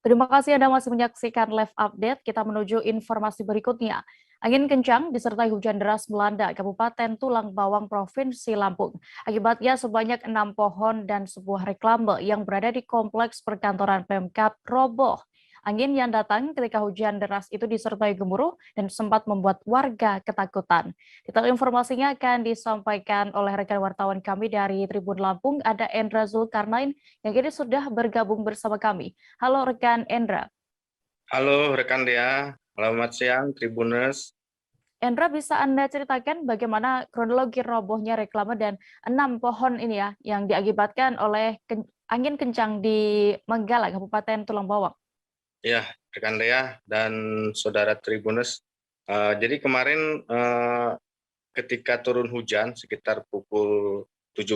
Terima kasih Anda masih menyaksikan live update. Kita menuju informasi berikutnya. Angin kencang disertai hujan deras melanda Kabupaten Tulang Bawang, Provinsi Lampung. Akibatnya sebanyak 6 pohon dan sebuah reklame yang berada di kompleks perkantoran Pemkab roboh. Angin yang datang ketika hujan deras itu disertai gemuruh dan sempat membuat warga ketakutan. Detail informasinya akan disampaikan oleh rekan wartawan kami dari Tribun Lampung, ada Endra Zulkarnain yang kini sudah bergabung bersama kami. Halo rekan Endra. Halo rekan Dea, selamat siang Tribuners. Endra, bisa Anda ceritakan bagaimana kronologi robohnya reklame dan 6 pohon ini ya yang diakibatkan oleh angin kencang di Menggala, Kabupaten Tulang Bawang? Ya, rekan Dea dan saudara Tribuners. Jadi kemarin ketika turun hujan sekitar pukul 17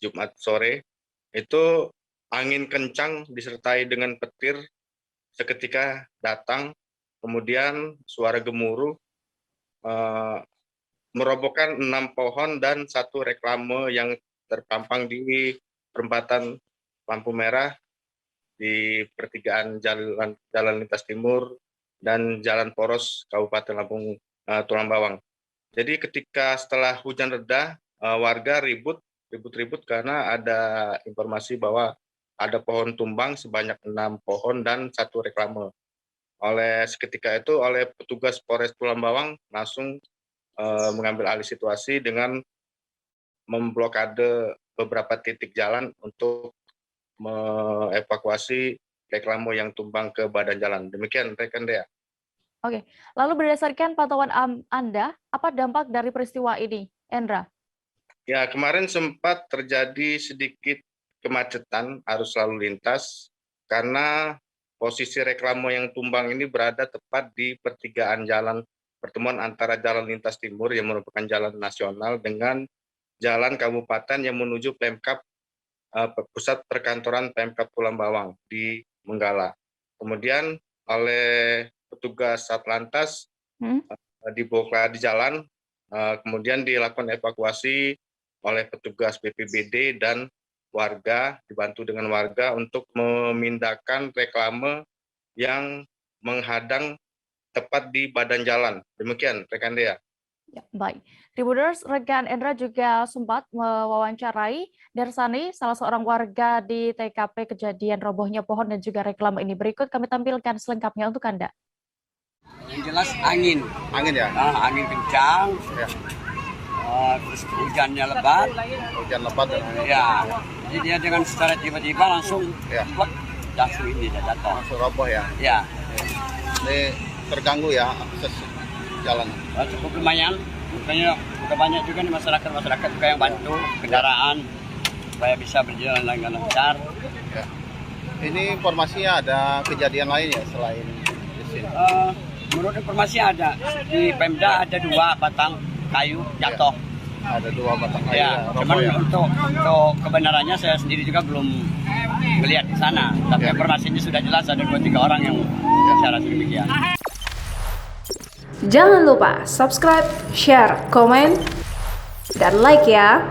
Jumat sore, itu angin kencang disertai dengan petir seketika datang, kemudian suara gemuruh merobohkan 6 pohon dan 1 reklame yang terpampang di perempatan lampu merah di pertigaan jalan lintas timur dan jalan poros Kabupaten Lampung Tulang Bawang. Jadi ketika setelah hujan reda, warga ribut karena ada informasi bahwa ada pohon tumbang sebanyak 6 pohon dan 1 reklame. Seketika itu oleh petugas Polres Tulang Bawang langsung mengambil alih situasi dengan memblokade beberapa titik jalan untuk mengevakuasi reklame yang tumbang ke badan jalan. Demikian rekan Dea. Oke, lalu berdasarkan pantauan Anda, apa dampak dari peristiwa ini, Endra? Ya, kemarin sempat terjadi sedikit kemacetan arus lalu lintas karena posisi reklame yang tumbang ini berada tepat di pertigaan jalan pertemuan antara jalan lintas timur yang merupakan jalan nasional dengan jalan kabupaten yang menuju Pemkab pusat perkantoran Pemkab Tulang Bawang di Menggala. Kemudian oleh petugas Satlantas dibawa di jalan, kemudian dilakukan evakuasi oleh petugas BPBD dan warga, dibantu dengan warga untuk memindahkan reklame yang menghadang tepat di badan jalan. Demikian rekan Dea. Ya, baik. Tribuners, rekan Endra juga sempat mewawancarai Darsani, salah seorang warga di TKP kejadian robohnya pohon dan juga reklame ini. Berikut kami tampilkan selengkapnya untuk Anda. Yang jelas angin ya, angin kencang, ya. Terus hujannya lebat, ya. Jadi dia dengan secara tiba-tiba langsung jatuh ini, jatuh. Langsung roboh ya? Ya. Ini terganggu ya akses jalan? Cukup lumayan, makanya udah banyak juga nih masyarakat juga yang bantu kendaraan supaya bisa berjalan dengan lancar. Ya. Ini informasinya ada kejadian lain ya selain di sini? Menurut informasi ada di Pemda ada 2 batang kayu jatuh. Ya. Ada 2 batang kayu. Ya, cuman ya. Untuk kebenarannya saya sendiri juga belum melihat di sana. Tapi informasinya sudah jelas ada 2-3 orang yang bicara sedemikian. Jangan lupa subscribe, share, komen, dan like ya.